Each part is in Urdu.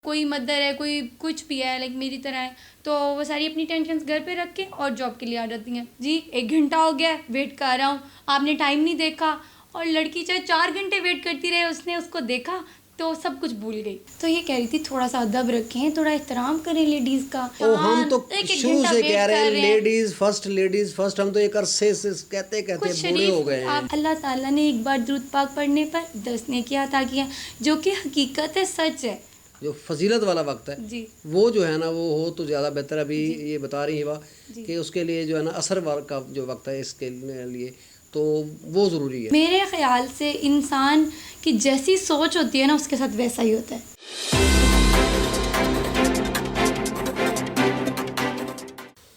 کوئی مدر ہے, کوئی کچھ بھی ہے لائک میری طرح ہے, تو وہ ساری اپنی ٹینشنز گھر پہ رکھ کے اور جاب کے لیے آ جاتی ہیں. جی 1 گھنٹہ ہو گیا ویٹ کر رہا ہوں, آپ نے ٹائم نہیں دیکھا. اور لڑکی چاہے 4 گھنٹے ویٹ کرتی رہے, اس نے اس کو دیکھا تو سب کچھ بھول گئی. تو یہ کہہ رہی تھی تھوڑا سا ادب رکھیں, تھوڑا احترام کریں لیڈیز کا. ہم تو شروع سے کہہ رہے ہیں لیڈیز فرسٹ, ہم تو ایک عرصے سے کہتے بوڑھے ہو گئے ہیں. اللہ تعالیٰ نے ایک بار درود پاک پڑھنے پر 10 نیکیاں عطا کیا, جو کہ حقیقت ہے, سچ ہے. جو فضیلت والا وقت ہے جی وہ جو ہے نا وہ ہو تو زیادہ بہتر. ابھی جی یہ بتا رہی ہے جی کہ اس کے لیے جو ہے نا اثر کا جو وقت ہے اس کے لیے تو وہ ضروری ہے. میرے خیال سے انسان کی جیسی سوچ ہوتی ہے نا اس کے ساتھ ویسا ہی ہوتا ہے.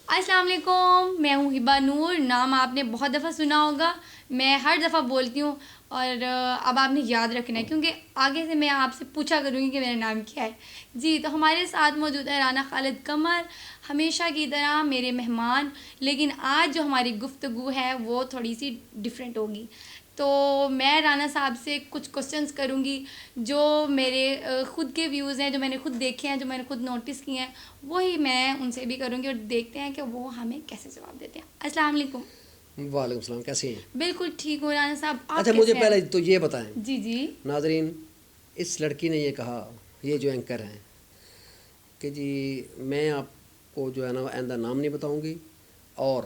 السلام علیکم, میں ہوں ہبا نور. نام آپ نے بہت دفعہ سنا ہوگا, میں ہر دفعہ بولتی ہوں, اور اب آپ نے یاد رکھنا ہے کیونکہ آگے سے میں آپ سے پوچھا کروں گی کہ میرا نام کیا ہے. جی تو ہمارے ساتھ موجود ہے رانا خالد قمر, ہمیشہ کی طرح میرے مہمان. لیکن آج جو ہماری گفتگو ہے وہ تھوڑی سی ڈفرینٹ ہوگی. تو میں رانا صاحب سے کچھ کوسچنس کروں گی جو میرے خود کے ویوز ہیں, جو میں نے خود دیکھے ہیں, جو میں نے خود نوٹس کیے ہیں, وہی میں ان سے بھی کروں گی اور دیکھتے ہیں کہ وہ ہمیں کیسے جواب دیتے ہیں. السلام علیکم. وعلیکم السلام, کیسی ہیں؟ بالکل ٹھیک ہوں رانا صاحب, آپ اچھا مجھے پہلے تو یہ بتائیں. جی جی ناظرین, اس لڑکی نے یہ کہا, یہ جو اینکر ہیں, کہ جی میں آپ کو جو ہے نا آئندہ نام نہیں بتاؤں گی اور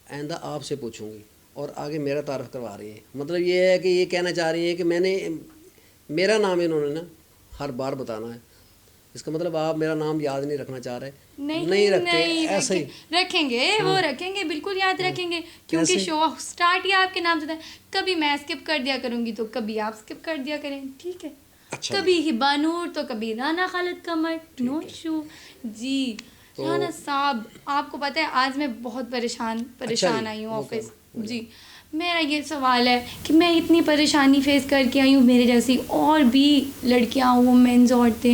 آئندہ آپ سے پوچھوں گی, اور آگے میرا تعارف کروا رہی ہیں. مطلب یہ ہے کہ یہ کہنا چاہ رہی ہیں کہ میرا نام انہوں نے نا ہر بار بتانا ہے. اس کا مطلب آپ میرا نام یاد نہیں رکھنا چاہ رہے. نہیں رکھتے, ایسے ہی رکھیں گے. وہ رکھیں گے, بالکل یاد رکھیں گے, کیونکہ شو سٹارٹ ہی آپ کے نام سے ہے. کبھی میں اسکپ کر دیا کروں گی تو کبھی آپ اسکپ کر دیا کریں, ٹھیک ہے؟ کبھی ہبا نور تو کبھی رانا خالد قمر, نو ایشو. جی رانا صاحب, آپ کو پتہ ہے آج میں بہت پریشان آئی ہوں آفس. جی میرا یہ سوال ہے کہ میں اتنی پریشانی فیس کر کے آئی ہوں, میرے جیسی اور بھی لڑکیاں, وومینز, عورتیں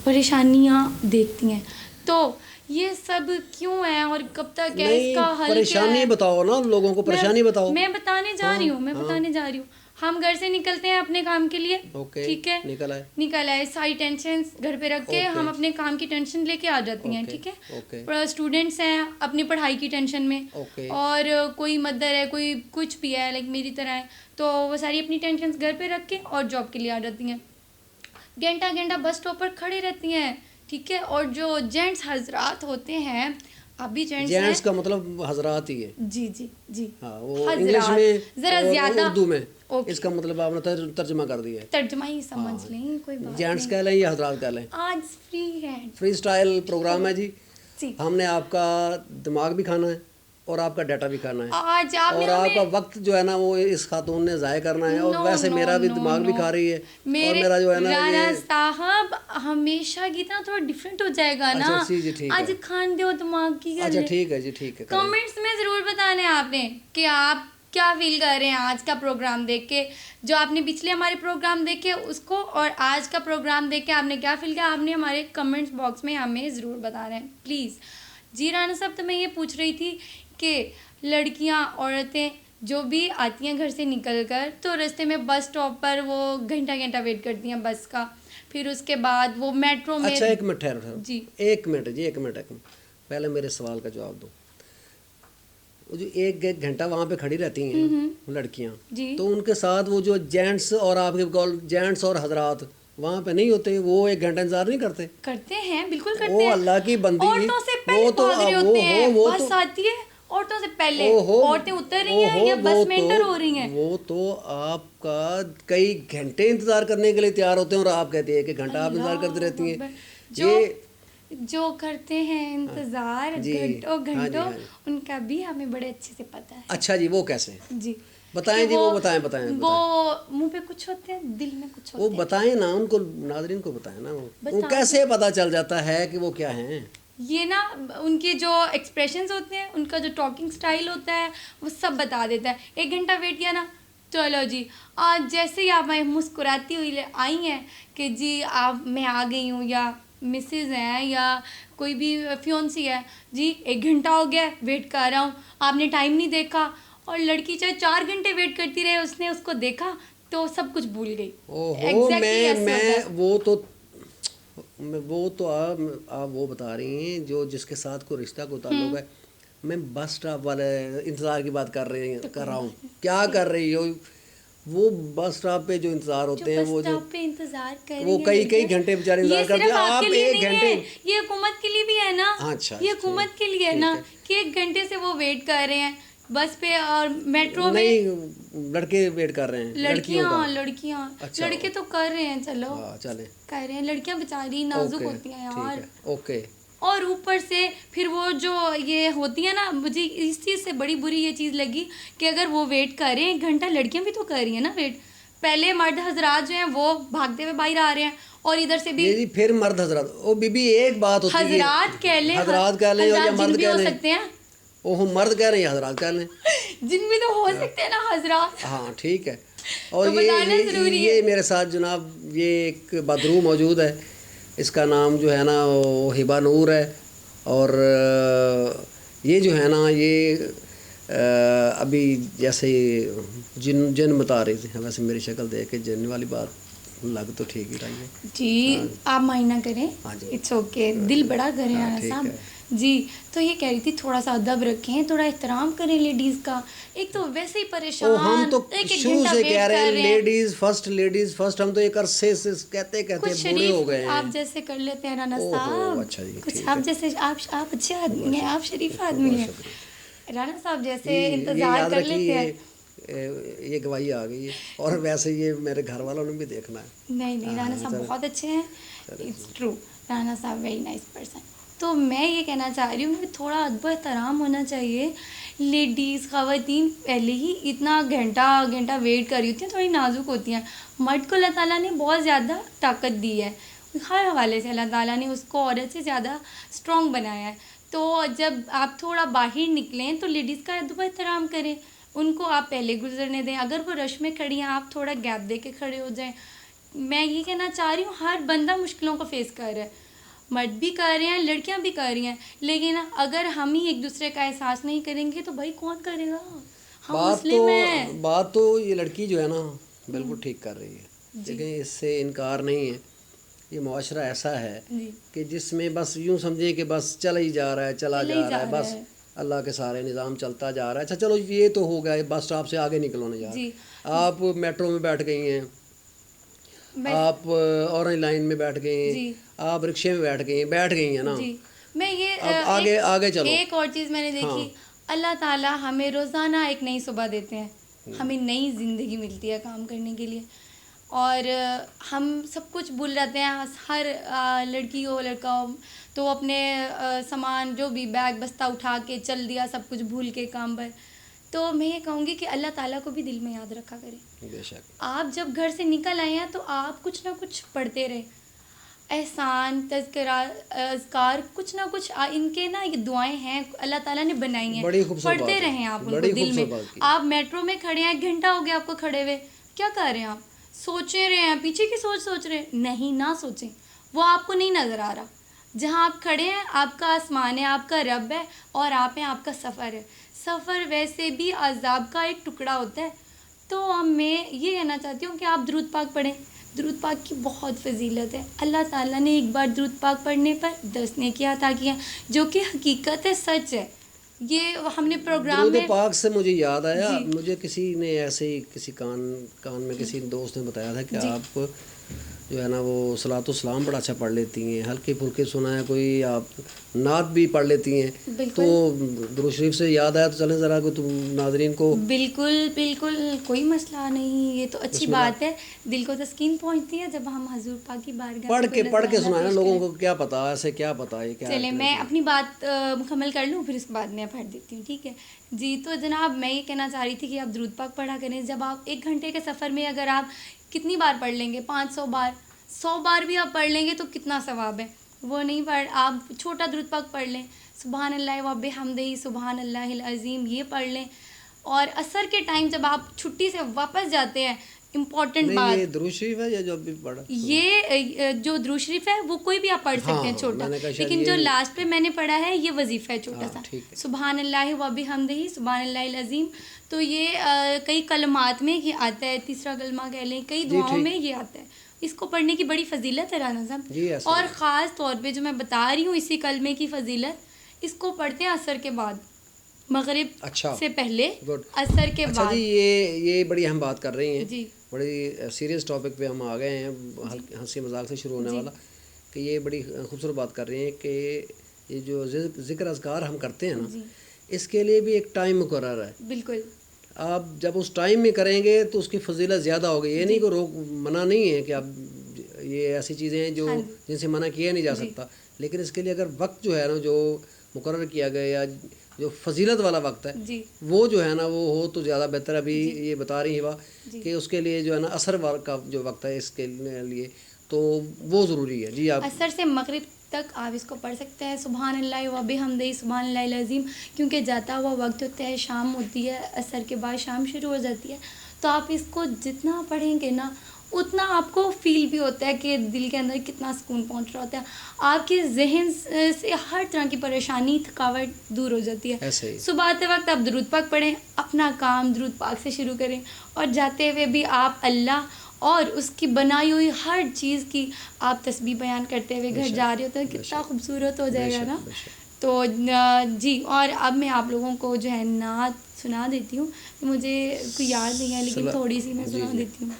پریشانیاں دیکھتی ہیں, تو یہ سب کیوں ہے اور کب تک ہے, اس کا حل کیا ہے؟ پریشانی بتاؤ نا, لوگوں کو پریشانی بتاؤ. میں بتانے جا رہی ہوں. ہم گھر سے نکلتے ہیں اپنے کام کے لیے, ٹھیک ہے, نکل آئے, ساری ٹینشن گھر پہ رکھ کے ہم اپنے کام کی ٹینشن لے کے آ جاتی ہیں, ٹھیک ہے. اسٹوڈنٹس ہیں اپنی پڑھائی کی ٹینشن میں, اور کوئی مدر ہے, کوئی کچھ بھی ہے لائک میری طرح ہے, تو وہ ساری اپنی ٹینشن گھر پہ رکھ کے اور جاب کے لیے آ جاتی ہیں. گھنٹہ بس اسٹاپ پر کھڑی رہتی ہیں, ٹھیک ہے. اور جو جینٹس حضرات ہوتے ہیں, ابھی جینٹس کا مطلب حضرات ہی ہے. جی جی جی, ہاں, وہ انگلش میں ذرا زیادہ اردو میں اس کا مطلب آپ نے ترجمہ کر دیا ہے. ترجمہ ہی سمجھ لیں, کوئی بات نہیں. جینٹس کہہ لیں یا حضرات کہہ لیں, آج فری سٹائل پروگرام ہے جی. ہم نے آپ کا دماغ بھی کھانا ہے اور آپ کا ڈیٹا بھی کھانا ہے, اور آپ کا وقت جو ہے نا وہ اس خاتون نے ضائع کرنا ہے. اور ویسے میرا بھی دماغ بھی کھا رہی ہے, اور میرا جو ہے نا رانا صاحب ہمیشہ کی طرح تھوڑا ڈفرینٹ ہو جائے گا نا. آج کھان دو دماغ کی. اچھا ٹھیک ہے جی, ٹھیک ہے. کمنٹس میں ضرور بتانا ہے آپ نے کہ آپ کیا فیل کر رہے ہیں آج کا پروگرام دیکھ کے, جو آپ نے پچھلے ہمارے پروگرام دیکھے اس کو, اور آج کا پروگرام دیکھ کے آپ نے کیا فیل کیا, آپ نے ہمارے کمنٹس باکس میں ہمیں ضرور بتانا ہے پلیز. جی رانا صاحب, تو میں یہ پوچھ رہی تھی کہ لڑکیاں, عورتیں جو بھی آتی ہیں گھر سے نکل کر, تو راستے میں بس اسٹاپ پر وہ گھنٹہ ویٹ کرتی ہیں بس کا, پھر اس کے بعد وہ میٹرو میں. اچھا ایک منٹ ٹھہرو جی, ایک منٹ پہلے میرے سوال کا جواب دو. وہ جو ایک گھنٹہ وہاں پہ کھڑی رہتی ہیں لڑکیاں, تو ان کے ساتھ وہ جو جینٹس اور آپ کے جینٹس اور حضرات وہاں پہ نہیں ہوتے, وہ 1 گھنٹہ انتظار نہیں کرتے؟ کرتے ہیں, بالکل کرتے ہیں. وہ اللہ کی بندی, عورتوں سے پہلے بھاگ رہے ہوتے ہیں, بس آتی ہے عورتوں سے پہلے, عورتیں اتر رہی ہیں یا بس میں انٹر ہو رہی ہیں. وہ تو آپ کا کئی گھنٹے انتظار کرنے کے لیے تیار ہوتے ہیں, اور آپ کہتے ہیں کہ گھنٹہ آپ انتظار کرتے رہتی ہیں. جو کرتے ہیں انتظار گھنٹوں ان کا بھی ہمیں بڑے اچھے سے پتہ ہے. اچھا جی, وہ کیسے؟ جی بتائیں جی, وہ بتائیں. وہ منہ پہ کچھ ہوتے ہیں, دل میں کچھ ہوتے ہیں. وہ بتائیں نا, ان کو, ناظرین کو بتائیں نا, وہ کیسے پتہ چل جاتا ہے کہ وہ کیا ہیں. یہ نا ان کے جو ایکسپریشنز ہوتے ہیں, ان کا جو ٹاکنگ سٹائل ہوتا ہے, وہ سب بتا دیتا ہے. 1 گھنٹہ ویٹ کیا نا, چلو جی آج جیسے ہی آپ مسکراتی ہوئی آئی ہیں کہ جی آپ میں آ گئی ہوں, یا مسز ہیں یا کوئی بھی فیونسی ہے, جی 1 گھنٹہ ہو گیا ویٹ کر رہا ہوں, آپ نے ٹائم نہیں دیکھا. اور لڑکی چاہے 4 گھنٹے ویٹ کرتی رہے, اس نے اس کو دیکھا تو سب کچھ بھول گئی. میں وہ تو وہ تو آپ وہ بتا رہی ہیں جو جس کے ساتھ کوئی رشتہ کو تعلق ہے. میں بس اسٹاپ والے انتظار کی بات کر رہا ہوں. کیا کر رہی ہو؟ وہ بس اسٹاپ پہ جو انتظار ہوتے ہیں، وہ جو انتظار کر رہی وہ کئی گھنٹے بیچارے انتظار کرتے ہیں. آپ ایک گھنٹے، یہ حکومت کے لیے بھی ہے نا. اچھا، یہ حکومت کے لیے ہے نا کہ 1 گھنٹے سے وہ ویٹ کر رہے ہیں بس پہ. اور میٹرو میں نہیں، لڑکے ویٹ کر رہے ہیں. لڑکیاں لڑکے تو کر رہے ہیں. چلو چلیں، کر رہے ہیں. لڑکیاں بیچاری نازک ہوتی ہیں یار. اوکے. اور اوپر سے پھر وہ جو یہ ہوتی ہے نا، مجھے اس چیز سے بڑی بری یہ چیز لگی کہ اگر وہ ویٹ کر رہے ہیں 1 گھنٹہ، لڑکیاں بھی تو کر رہی ہیں نا ویٹ. پہلے مرد حضرات جو ہیں وہ بھاگتے ہوئے باہر آ رہے ہیں، اور ادھر سے بھی پھر مرد حضرات. او بی بی ایک بات ہوتی ہے، حضرات کہہ لیں، حضرات کہہ لیں یا مرد بھی کہہ ہو لیں. سکتے ہیں. وہ مرد کہہ رہے ہیں یا حضرات کہہ لیں. جن بھی تو ہو سکتے ہیں نا حضرات. ہاں ٹھیک ہے. اور بتانا ضروری ہے. یہ میرے ساتھ جناب یہ ایک بدرو موجود ہے. اس کا نام جو ہے نا وہ ہبا نور ہے. اور یہ جو ہے نا یہ ابھی جیسے جن بتا رہی تھی، ویسے میری شکل دیکھ کے جن والی بات لگ تو ٹھیک ہی رہی ہے. جی آپ مائنہ کریں. It's okay. دل بڑا کریں رانا صاحب. جی تو یہ کہہ رہی تھی تھوڑا سا ادب رکھیں، تھوڑا احترام کریں لیڈیز کا. ایک تو ویسے ہی پریشان، ہم تو شروع سے کہہ رہے ہیں لیڈیز فرسٹ. ہم تو ایک عرصے سے کہتے بوڑھے ہو گئے ہیں. آپ جیسے کر لیتے ہیں رانا صاحب. اچھا جی، کچھ آپ جیسے آپ اچھے آدمی ہیں، آپ شریف آدمی ہیں. رانا صاحب جیسے انتظار کر لیتے ہیں. یہ گواہی آ گئی ہے. اور ویسے یہ میرے گھر والوں نے بھی دیکھنا ہے. نہیں رانا صاحب بہت اچھے ہیں. It's true. رانا صاحب ویری نائس پرسن. تو میں یہ کہنا چاہ رہی ہوں کہ تھوڑا ادب و احترام ہونا چاہیے. لیڈیز خواتین پہلے ہی اتنا گھنٹہ ویٹ کر رہی ہوتی ہیں، تھوڑی نازک ہوتی ہیں. مرد کو اللہ تعالیٰ نے بہت زیادہ طاقت دی ہے، ہر حوالے سے اللہ تعالیٰ نے اس کو عورت سے زیادہ اسٹرانگ بنایا ہے. تو جب آپ تھوڑا باہر نکلیں تو لیڈیز کا ادب و احترام کریں. ان کو آپ پہلے گزرنے دیں. اگر وہ رش میں کھڑی ہیں آپ تھوڑا گیپ دے کے کھڑے ہو جائیں. میں یہ کہنا چاہ رہی ہوں ہر بندہ مشکلوں کو فیس کر رہا ہے. مرد بھی کر رہے ہیں، لڑکیاں بھی کر رہی ہیں. لیکن اگر ہم ہی ایک دوسرے کا احساس نہیں کریں گے تو بھائی کون کرے گا؟ ہم مسلم ہیں. بات تو یہ لڑکی جو ہے نا بالکل ٹھیک کر رہی ہے. لیکن اس سے انکار نہیں ہے. یہ معاشرہ ایسا ہے کہ جس میں بس یوں سمجھے کہ بس چلا جا رہا ہے بس اللہ کے سارے نظام چلتا جا رہا ہے. اچھا چلو یہ تو ہو گیا، بس اسٹاپ سے آگے نکلو نا یار. آپ میٹرو میں بیٹھ گئی ہیں، آپ اورنج لائن میں بیٹھ گئے ہیں، آپ رکشے میں بیٹھ گئی ہیں نا. میں یہ آگے چلو. ایک اور چیز میں نے دیکھی، اللہ تعالیٰ ہمیں روزانہ ایک نئی صبح دیتے ہیں. ہمیں نئی زندگی ملتی ہے کام کرنے کے لیے. اور ہم سب کچھ بھول جاتے ہیں. ہر لڑکی ہو لڑکا ہو تو اپنے سامان جو بھی بیگ بستہ اٹھا کے چل دیا، سب کچھ بھول کے کام پر. تو میں یہ کہوں گی کہ اللہ تعالیٰ کو بھی دل میں یاد رکھا کریں. بے شک. آپ جب گھر سے نکل آئے ہیں تو آپ کچھ نہ کچھ پڑھتے رہے. احسان، تذکرہ، اذکار، کچھ نہ کچھ ان کے نا یہ دعائیں ہیں اللہ تعالیٰ نے بنائی ہیں. پڑھتے رہیں آپ ان کو دل میں. آپ میٹرو میں کھڑے ہیں، 1 گھنٹہ ہو گیا آپ کو کھڑے ہوئے، کیا کر رہے ہیں آپ؟ سوچے رہے ہیں، پیچھے کی سوچ رہے ہیں. نہیں، نہ سوچیں. وہ آپ کو نہیں نظر آ رہا. جہاں آپ کھڑے ہیں آپ کا آسمان ہے، آپ کا رب ہے، اور آپ ہیں، آپ کا سفر ہے. سفر ویسے بھی عذاب کا ایک ٹکڑا ہوتا ہے. تو میں یہ کہنا چاہتی ہوں کہ آپ درود پاک پڑھیں. درود پاک کی بہت فضیلت ہے. اللہ تعالیٰ نے ایک بار درود پاک پڑھنے پر 10 نیکیاں عطا کیا، جو کہ حقیقت ہے، سچ ہے. یہ ہم نے پروگرام میں درود پاک سے مجھے یاد آیا، مجھے کسی نے ایسے ہی کسی کان میں کسی دوست نے بتایا تھا کہ آپ جو ہے نا وہ صلاۃ و سلام بڑا اچھا پڑھ لیتی ہیں، ہلکے پھلکے سنا ہے کوئی، آپ نعت بھی پڑھ لیتی ہیں. تو درود شریف سے یاد آیا تو چلیں ذرا کو تم ناظرین کو. بالکل کوئی مسئلہ نہیں. یہ تو اچھی بات ہے، دل کو تسکین پہنچتی ہے جب ہم حضور پاک کی بارگاہ پڑھ کے سنائیں نا لوگوں کو. کیا پتا ایسے کیا پتا ہے. چلیں میں اپنی بات مکمل کر لوں، پھر اس کے بعد میں پڑھ دیتی ہوں. ٹھیک ہے جی. تو جناب میں یہ کہنا چاہ رہی تھی کہ آپ درود پاک پڑھا کریں. جب آپ 1 گھنٹے کے سفر میں اگر آپ کتنی بار پڑھ لیں گے، 500 بار، 100 بار بھی آپ پڑھ لیں گے تو کتنا ثواب ہے. وہ نہیں آپ چھوٹا درود پاک پڑھ لیں، سبحان اللہ و بحمدہ سبحان اللہ العظیم، یہ پڑھ لیں. اور عصر کے ٹائم جب آپ چھٹی سے واپس جاتے ہیں، امپورٹنٹ بات، یہ درود شریف ہے یا جو ابھی پڑھا، یہ جو درود شریف ہے وہ کوئی بھی آپ پڑھ سکتے ہیں چھوٹا، لیکن جو لاسٹ پہ میں نے پڑھا ہے یہ وظیفہ ہے چھوٹا سا، سبحان اللہ و بحمدہ سبحان اللہ العظیم. تو یہ کئی کلمات میں یہ آتا ہے، تیسرا کلمہ کہہ لیں، کئی دعاؤں میں یہ آتا ہے. اس کو پڑھنے کی بڑی فضیلت ہے رانا صاحب. جی ایسا اور ہے. خاص طور پہ جو میں بتا رہی ہوں اسی کلمے کی فضیلت، اس کو پڑھتے ہیں عصر کے بعد، مغرب اچھا سے پہلے، گڈ. عصر کے اچھا بعد. جی یہ بڑی اہم بات کر رہی ہیں. جی بڑی سیریس ٹاپک پہ ہم آ گئے ہیں، ہنسی مذاق سے شروع ہونے جی والا، کہ یہ بڑی خوبصورت بات کر رہی ہیں کہ یہ جو ذکر اذکار ہم کرتے ہیں نا، جی اس کے لیے بھی ایک ٹائم مقرر ہے. بالکل. آپ جب اس ٹائم میں کریں گے تو اس کی فضیلت زیادہ ہوگی. یہ نہیں کہ منع نہیں ہے کہ آپ یہ ایسی چیزیں ہیں جو جن سے منع کیا نہیں جا سکتا، لیکن اس کے لیے اگر وقت جو ہے نا جو مقرر کیا گیا یا جو فضیلت والا وقت ہے جی وہ جو ہے نا وہ ہو تو زیادہ بہتر. ابھی یہ بتا رہی ہوا کہ اس کے لیے جو ہے نا عصر کا جو وقت ہے اس کے لیے تو وہ ضروری ہے. جی آپ عصر سے مغرب تک آپ اس کو پڑھ سکتے ہیں. سبحان اللہ و بحمدہ سبحان اللہ العظیم، کیونکہ جاتا ہوا وقت ہوتا ہے، شام ہوتی ہے، عصر کے بعد شام شروع ہو جاتی ہے. تو آپ اس کو جتنا پڑھیں گے نا اتنا آپ کو فیل بھی ہوتا ہے کہ دل کے اندر کتنا سکون پہنچ رہا ہوتا ہے. آپ کے ذہن سے ہر طرح کی پریشانی تھکاوٹ دور ہو جاتی ہے. ایسے ہی صبح آتے وقت آپ درود پاک پڑھیں، اپنا کام درود پاک سے شروع کریں، اور جاتے ہوئے بھی آپ اللہ اور اس کی بنائی ہوئی ہر چیز کی آپ تسبیح بیان کرتے ہوئے گھر جا رہے ہوتے ہیں. کتنا خوبصورت ہو جائے گا نا. تو جی، اور اب میں آپ لوگوں کو جو ہے نعت سنا دیتی ہوں. مجھے کوئی یاد نہیں ہے لیکن تھوڑی سی میں سنا دیتی ہوں.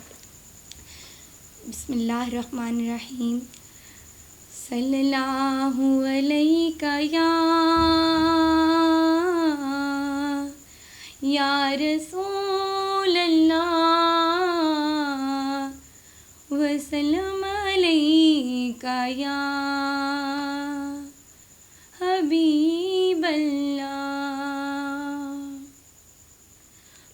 بسم اللہ الرحمن الرحیم. صلی اللہ علیہ یا رسول اللہ وسلم علیکہ یا حبیب اللہ.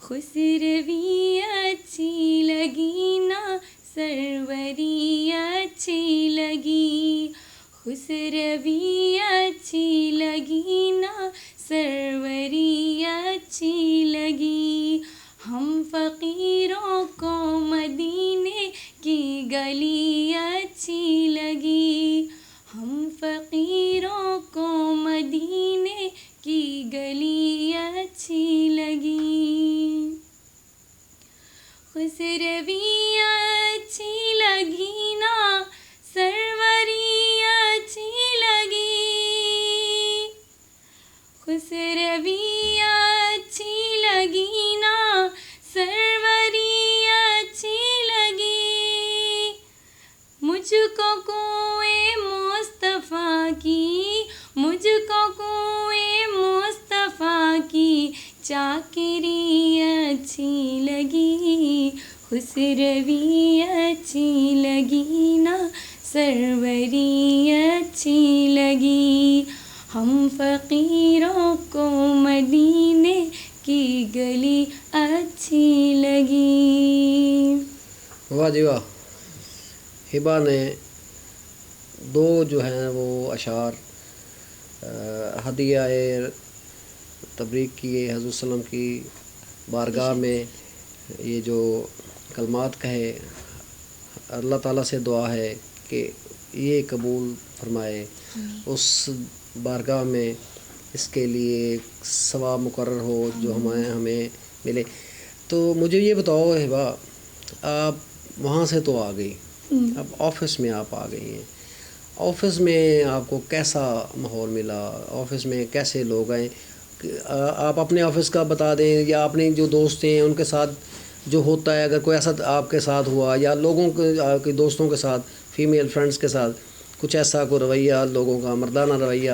خسروی اچھی لگی نا سروری اچھی لگی، خسروی اچھی لگی نا سروری اچھی لگی. ہم فقیروں کو مدینے کی گلی اچھی لگی، ہم فقیروں کو مدینے کی گلی اچھی لگی. خسروی اچھی لگی نا سروری اچھی لگی، خسروی اچھی لگی نا سروری اچھی لگی. مجھ کو کوئے مصطفیٰ کی، مجھ کو کوئے مصطفیٰ کی چاکری اچھی لگی، خسروی اچھی لگی نا سروری اچھی لگی. ہم فقیروں کو مدینے کی گلی اچھی لگی. واہ جی واہ. ہبا نے دو جو ہیں وہ اشعار ہدیہ تبریک کیے حضور وسلم کی بارگاہ میں. یہ جو کلمات کہے، اللہ تعالیٰ سے دعا ہے کہ یہ قبول فرمائے، اس بارگاہ میں اس کے لیے ثواب مقرر ہو جو ہمیں ملے. تو مجھے یہ بتاؤ ہبا، آپ وہاں سے تو آ گئی، اب آفس میں آپ آ گئی ہیں. آفس میں آپ کو کیسا ماحول ملا؟ آفس میں کیسے لوگ آئے؟ آپ اپنے آفس کا بتا دیں، یا اپنے جو دوست ہیں ان کے ساتھ جو ہوتا ہے، اگر کوئی ایسا آپ کے ساتھ ہوا، یا لوگوں کے دوستوں کے ساتھ، فیمیل فرینڈس کے ساتھ کچھ ایسا کوئی رویہ لوگوں کا، مردانہ رویہ.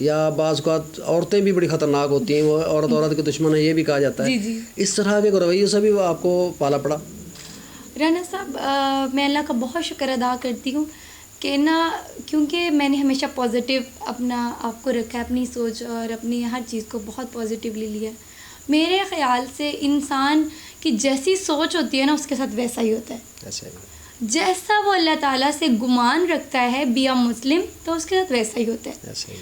یا بعض اوقات عورتیں بھی بڑی خطرناک ہوتی ہیں، وہ عورت کے دشمن ہے یہ بھی کہا جاتا ہے. جی اس طرح کے رویوں سے بھی وہ آپ کو پالا پڑا؟ رانا صاحب، میں اللہ کا بہت شکر ادا کرتی ہوں کہ نا، کیونکہ میں نے ہمیشہ پازیٹیو اپنا آپ کو رکھا ہے، اپنی سوچ اور اپنی ہر چیز کو بہت پازیٹیولی لیا. میرے خیال سے انسان کی جیسی سوچ ہوتی ہے نا اس کے ساتھ ویسا ہی ہوتا ہے. ایسے جیسا وہ اللہ تعالیٰ سے گمان رکھتا ہے، بی اے مسلم، تو اس کے ساتھ ویسا ہی ہوتا ہے. ایسے ہی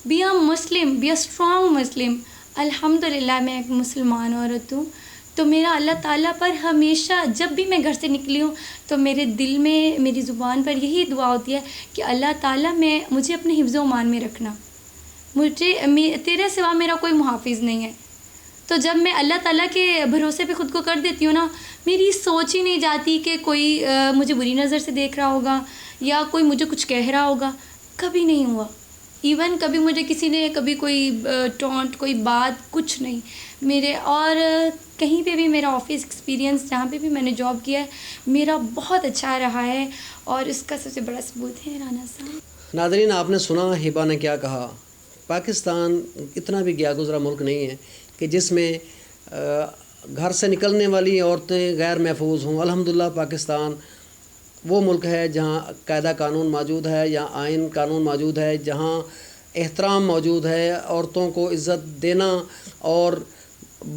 be a Muslim, be a strong Muslim. الحمدللہ میں ایک مسلمان عورت ہوں، تو میرا اللہ تعالیٰ پر ہمیشہ جب بھی میں گھر سے نکلی ہوں تو میرے دل میں، میری زبان پر یہی دعا ہوتی ہے کہ اللہ تعالیٰ مجھے اپنے حفظ و امان میں رکھنا. تیرے سوا میرا کوئی محافظ نہیں ہے. تو جب میں اللہ تعالیٰ کے بھروسے پہ خود کو کر دیتی ہوں نا، میری سوچ ہی نہیں جاتی کہ کوئی مجھے بری نظر سے دیکھ رہا ہوگا یا کوئی مجھے کچھ کہہ رہا ہوگا. کبھی نہیں ہوا. ایون کبھی مجھے کسی نے کبھی کوئی ٹونٹ، کوئی بات، کچھ نہیں میرے. اور کہیں پہ بھی میرا آفس ایکسپیرینس، جہاں پہ بھی میں نے جاب کیا ہے، میرا بہت اچھا رہا ہے، اور اس کا سب سے بڑا ثبوت ہے رانا صاحب. ناظرین، آپ نے سنا ہبا نے کیا کہا. پاکستان اتنا بھی گیا گزرا ملک نہیں ہے کہ جس میں گھر سے نکلنے والی عورتیں غیر محفوظ ہوں. الحمدللہ پاکستان وہ ملک ہے جہاں قاعدہ قانون موجود ہے، جہاں آئین قانون موجود ہے، جہاں احترام موجود ہے. عورتوں کو عزت دینا اور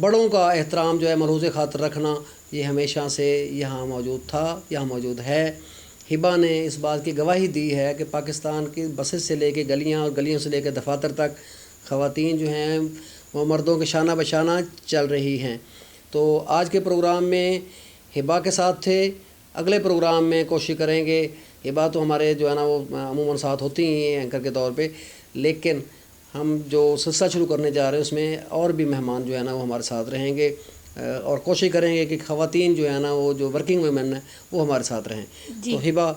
بڑوں کا احترام جو ہے ملحوظ خاطر رکھنا، یہ ہمیشہ سے یہاں موجود تھا، یہاں موجود ہے. ہبا نے اس بات کی گواہی دی ہے کہ پاکستان کی بسز سے لے کے گلیاں اور گلیوں سے لے کے دفاتر تک خواتین جو ہیں وہ مردوں کے شانہ بشانہ چل رہی ہیں. تو آج کے پروگرام میں ہبا کے ساتھ تھے. اگلے پروگرام میں کوشش کریں گے. ہبا تو ہمارے جو ہے نا وہ عموماً ساتھ ہوتی ہی ہیں اینکر کے طور پہ، لیکن ہم جو سلسلہ شروع کرنے جا رہے ہیں اس میں اور بھی مہمان جو ہے نا وہ ہمارے ساتھ رہیں گے، اور کوشش کریں گے کہ خواتین جو ہے نا وہ جو ورکنگ ویمن ہیں وہ ہمارے ساتھ رہیں. تو ہبا،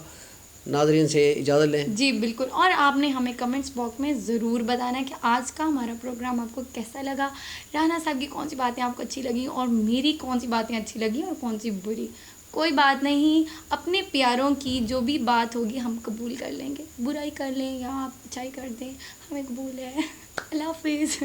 ناظرین سے اجازت لیں. جی بالکل. اور آپ نے ہمیں کمنٹس باکس میں ضرور بتانا ہے کہ آج کا ہمارا پروگرام آپ کو کیسا لگا، رانا صاحب کی کون سی باتیں آپ کو اچھی لگیں اور میری کون سی باتیں اچھی لگیں اور کون سی بری. کوئی بات نہیں، اپنے پیاروں کی جو بھی بات ہوگی ہم قبول کر لیں گے. برائی کر لیں یا آپ اچھائی کر دیں، ہمیں قبول ہے. اللہ حافظ.